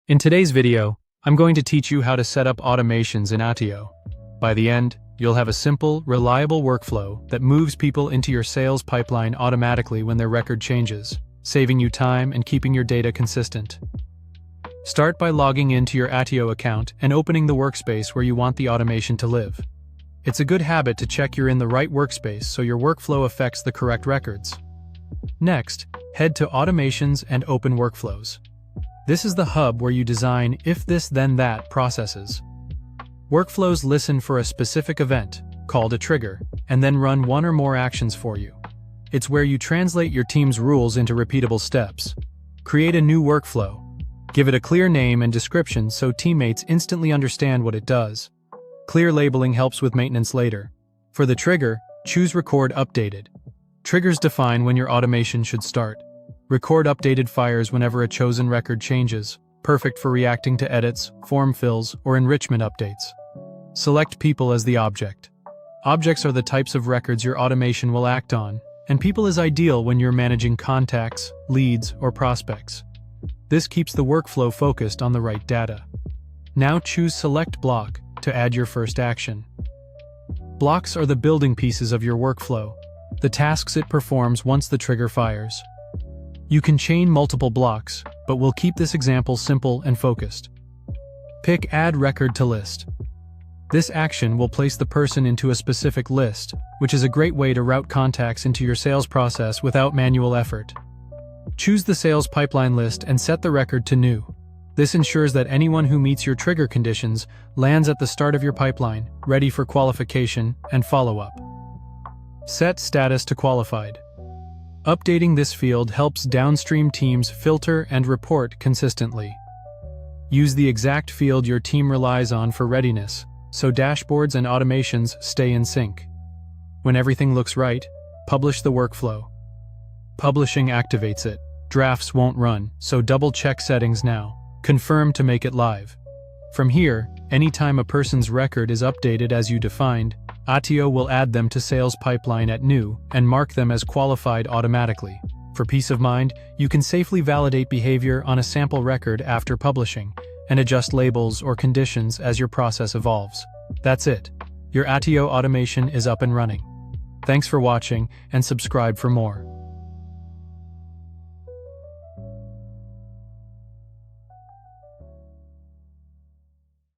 In today's video, I'm going to teach you how to set up automations in Attio. By the end, you'll have a simple, reliable workflow that moves people into your sales pipeline automatically when their record changes, saving you time and keeping your data consistent. Start by logging into your Attio account and opening the workspace where you want the automation to live. It's a good habit to check you're in the right workspace so your workflow affects the correct records. Next, head to Automations and open Workflows. This is the hub where you design if this then that processes. Workflows listen for a specific event, called a trigger, and then run one or more actions for you. It's where you translate your team's rules into repeatable steps. Create a new workflow. Give it a clear name and description so teammates instantly understand what it does. Clear labeling helps with maintenance later. For the trigger, choose Record Updated. Triggers define when your automation should start. Record Updated fires whenever a chosen record changes, perfect for reacting to edits, form fills, or enrichment updates. Select People as the object. Objects are the types of records your automation will act on, and people is ideal when you're managing contacts, leads, or prospects. This keeps the workflow focused on the right data. Now choose Select Block to add your first action. Blocks are the building pieces of your workflow, the tasks it performs once the trigger fires. You can chain multiple blocks, but we'll keep this example simple and focused. Pick Add Record to List. This action will place the person into a specific list, which is a great way to route contacts into your sales process without manual effort. Choose the sales pipeline list and set the record to New. This ensures that anyone who meets your trigger conditions lands at the start of your pipeline, ready for qualification and follow-up. Set Status to Qualified. Updating this field helps downstream teams filter and report consistently. Use the exact field your team relies on for readiness, so dashboards and automations stay in sync. When everything looks right, publish the workflow. Publishing activates it. Drafts won't run, so double-check settings now. Confirm to make it live. From here, anytime a person's record is updated as you defined, Attio will add them to sales pipeline at New and mark them as qualified automatically. For peace of mind, you can safely validate behavior on a sample record after publishing and adjust labels or conditions as your process evolves. That's it. Your Attio automation is up and running. Thanks for watching and subscribe for more.